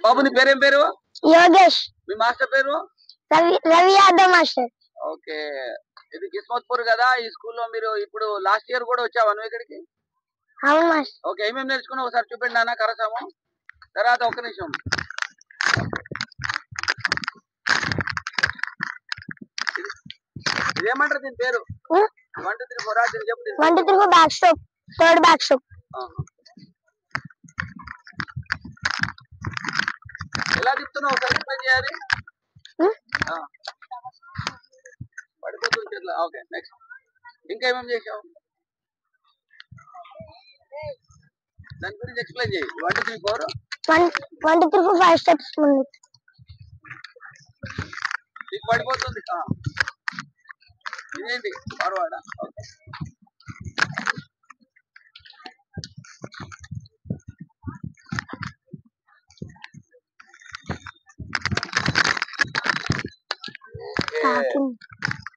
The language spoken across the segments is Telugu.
బాబు నీ పేరేం పేరు? యోగేష్. మీ మాస్టర్ పేరు? రవి యాదవ్ మాస్టర్. ఓకే. ఇది కిస్మత్పూర్ కదా, ఈ స్కూల్లో మీరు ఇప్పుడు లాస్ట్ ఇయర్ కూడా వచ్చావా నువ్వు ఇక్కడికి? అవును మాస్టర్. ఓకే, ఏమేమి నేర్చుకున్నావు ఒకసారి చూపెండి నాన్న కరసాము. తర్వాత ఒక్క నిమిషం, ఇదేమంటారు దీని పేరు? 1 2 3 4 దీన్ని చెప్పు. 1 2 3 4 back stroke, third back stroke. ఎలా తిప్పుతున్నావు ఒకసారి ఎక్స్ప్లెయిన్ చేయాలి. పడిపోతుంది ఇట్లా. ఓకే, నెక్స్ట్ ఇంకా ఏమేమి చేసావు దాని గురించి ఎక్స్ప్లెయిన్ చేయి. 1 2 3 4 1 2 3 4 5 స్టెప్స్ ముందు నీకు పడిపోతుంది. ఇదేంటి ఫార్వర్డ్? ఓకే,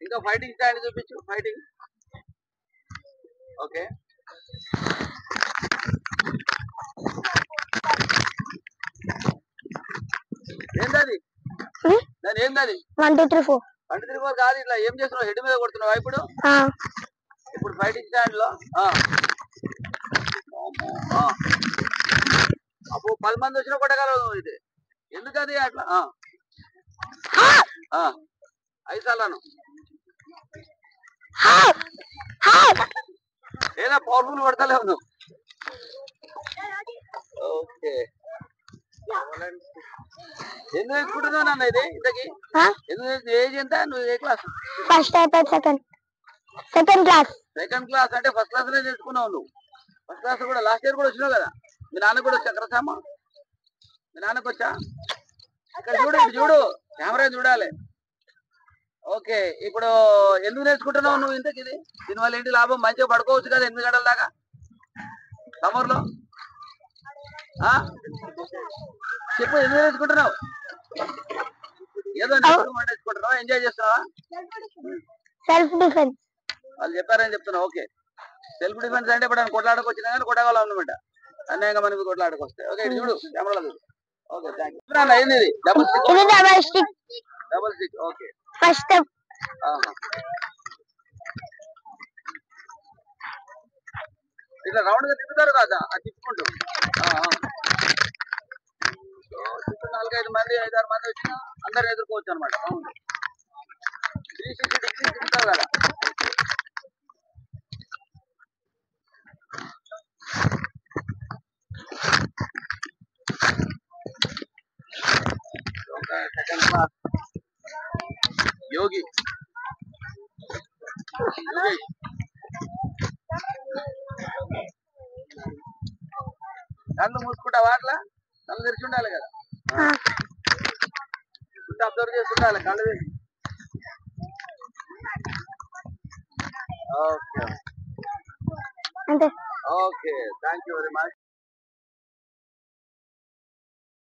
ఇంకా ఫైటింగ్ స్టైల్ చూపించు. ఫైటింగ్. ఓకే, ఏంటది? దాని ఏంటది? 1 2 3 4 1 2 3 4 కాదు. ఇట్లా ఏం చేస్తున్నావు? హెడ్ మీద కొడుతున్నావా ఇప్పుడు? ఇప్పుడు ఫైటింగ్ స్టాండ్ లో అప్పుడు 10 మంది వచ్చినా కొట్టగలవు. ఇది ఎందుకది అట్లా? 5 సార్లు ఏదో పవర్ఫుల్ కొడతలేవు నువ్వు. ఓకే, ఎందుకు నేర్చుకుంటున్నావు నాన్న ఇది ఇంతకి? ఎందుకు? ఏజ్ ఎంత? నువ్వు ఏ క్లాస్? ఫస్ట్ అయిపోయి సెకండ్ క్లాస్. సెకండ్ క్లాస్ అంటే ఫస్ట్ క్లాస్ లో నేర్చుకున్నావు నువ్వు. ఫస్ట్ క్లాస్ కూడా లాస్ట్ ఇయర్ కూడా వచ్చినావు కదా. మీ నాన్న కూడా వచ్చా కరసామా? మీ నాన్నకు వచ్చా? ఇక్కడ చూడు, ఇటు చూడు, కెమెరా చూడాలి. ఓకే, ఇప్పుడు ఎందుకు నేర్చుకుంటున్నావు నువ్వు ఇంతకి ఇది? దీనివల్ల ఏంటి లాభం? మంచిగా పడుకోవచ్చు కదా 8 గంటల దాకా సమ్మర్ లో. చెప్పు, ఎందుకు నేర్చుకుంటున్నావు? ఏదో నేర్చుకుంటున్నావా? ఎంజాయ్ చేస్తున్నావా? Self defence. వాళ్ళు చెప్పారని చెప్తున్నావు. ఓకే, సెల్ఫ్ డిఫెన్స్ అంటే ఇప్పుడు కొట్లాడకు వచ్చినా కానీ కొట్టగలం అన్నమాట. అన్యాయంగా మనకి కొట్లాడకు వస్తాయి. ఓకే, ఇటు చూడు కెమెరాలో చూడు. Okay, thank you. ఏంది ఇది? Double stick. Double stick. Okay, first step. ఇట్లా రౌండ్ గా తిప్పుతారు కదా, అది తిప్పుకుంటూ చుట్టూ 4 5 మంది 5 6 మంది వచ్చినా అందరు ఎదుర్కోవచ్చు అనమాట. 360 డిగ్రీ తిప్పుతారు కదా. సెకండ్ క్లాస్ యోగి కళ్ళు మూసుకుంటావా? అట్లా కళ్ళు తెరిచి ఉండాలి కదా, అబ్జర్వ్ చేస్తుండాలి కళ్ళు తెరిచి. Okay, okay, thank you very much.